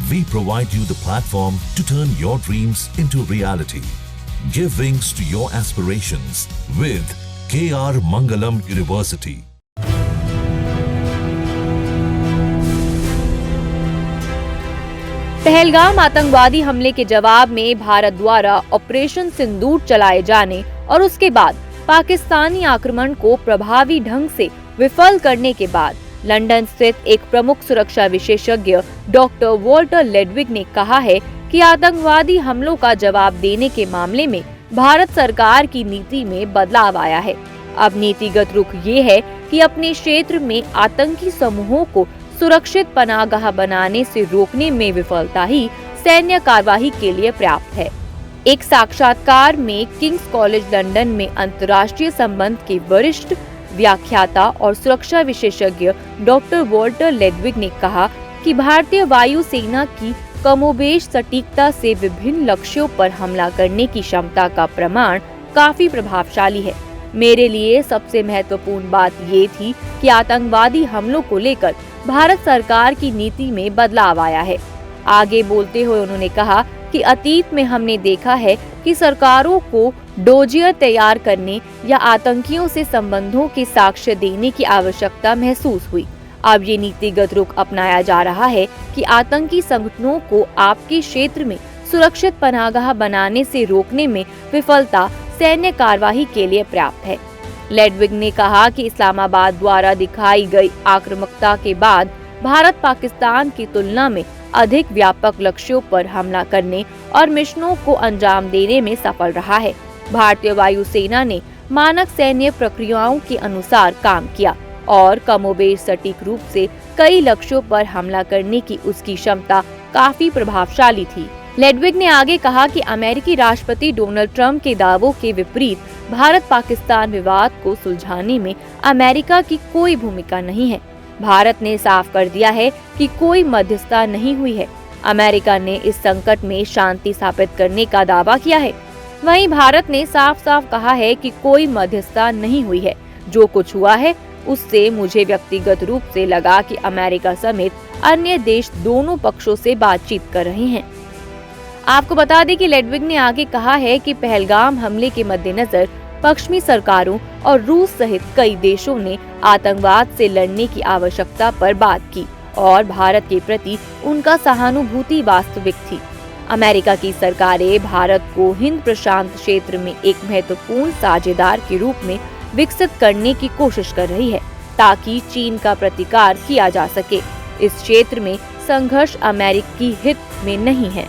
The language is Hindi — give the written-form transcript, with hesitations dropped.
We provide you the platform to turn your dreams into reality. Give wings to your aspirations with KR Mangalam University. Pahalgam आतंकवादी हमले के जवाब में भारत द्वारा ऑपरेशन सिंदूर चलाए जाने और उसके बाद पाकिस्तानी आक्रमण को प्रभावी ढंग से विफल करने के बाद लंदन स्थित एक प्रमुख सुरक्षा विशेषज्ञ डॉक्टर वॉल्टर लेडविग ने कहा है कि आतंकवादी हमलों का जवाब देने के मामले में भारत सरकार की नीति में बदलाव आया है। अब नीतिगत रुख ये है कि अपने क्षेत्र में आतंकी समूहों को सुरक्षित पनाहगाह बनाने से रोकने में विफलता ही सैन्य कार्यवाही के लिए पर्याप्त है। एक साक्षात्कार में किंग्स कॉलेज लंदन में अंतर्राष्ट्रीय संबंध के वरिष्ठ व्याख्याता और सुरक्षा विशेषज्ञ डॉक्टर वॉल्टर लेडविग ने कहा कि भारतीय वायु सेना की कमोबेश सटीकता से विभिन्न लक्ष्यों पर हमला करने की क्षमता का प्रमाण काफी प्रभावशाली है। मेरे लिए सबसे महत्वपूर्ण बात ये थी कि आतंकवादी हमलों को लेकर भारत सरकार की नीति में बदलाव आया है। आगे बोलते हुए उन्होंने कहा कि अतीत में हमने देखा है कि सरकारों को डोजियर तैयार करने या आतंकियों से संबंधों के साक्ष्य देने की आवश्यकता महसूस हुई। अब ये नीतिगत रुख अपनाया जा रहा है कि आतंकी संगठनों को आपके क्षेत्र में सुरक्षित पनाहगाह बनाने से रोकने में विफलता सैन्य कार्यवाही के लिए पर्याप्त है। लेडविग ने कहा कि इस्लामाबाद द्वारा दिखाई गई आक्रामकता के बाद भारत पाकिस्तान की तुलना में अधिक व्यापक लक्ष्यों पर हमला करने और मिशनों को अंजाम देने में सफल रहा है। भारतीय वायु सेना ने मानक सैन्य प्रक्रियाओं के अनुसार काम किया और कमोबेश सटीक रूप से कई लक्ष्यों पर हमला करने की उसकी क्षमता काफी प्रभावशाली थी। लेडविग ने आगे कहा कि अमेरिकी राष्ट्रपति डोनाल्ड ट्रंप के दावों के विपरीत भारत पाकिस्तान विवाद को सुलझाने में अमेरिका की कोई भूमिका नहीं है। भारत ने साफ कर दिया है कि कोई मध्यस्थता नहीं हुई है। अमेरिका ने इस संकट में शांति स्थापित करने का दावा किया है। वहीं भारत ने साफ साफ कहा है कि कोई मध्यस्थता नहीं हुई है। जो कुछ हुआ है उससे मुझे व्यक्तिगत रूप से लगा कि अमेरिका समेत अन्य देश दोनों पक्षों से बातचीत कर रहे हैं। आपको बता दें कि लेडविग ने आगे कहा है कि पहलगाम हमले के मद्देनजर पश्चिमी सरकारों और रूस सहित कई देशों ने आतंकवाद से लड़ने की आवश्यकता पर बात की और भारत के प्रति उनका सहानुभूति वास्तविक थी। अमेरिका की सरकारें भारत को हिंद प्रशांत क्षेत्र में एक महत्वपूर्ण साझेदार के रूप में विकसित करने की कोशिश कर रही है ताकि चीन का प्रतिकार किया जा सके। इस क्षेत्र में संघर्ष अमेरिकी हित में नहीं है।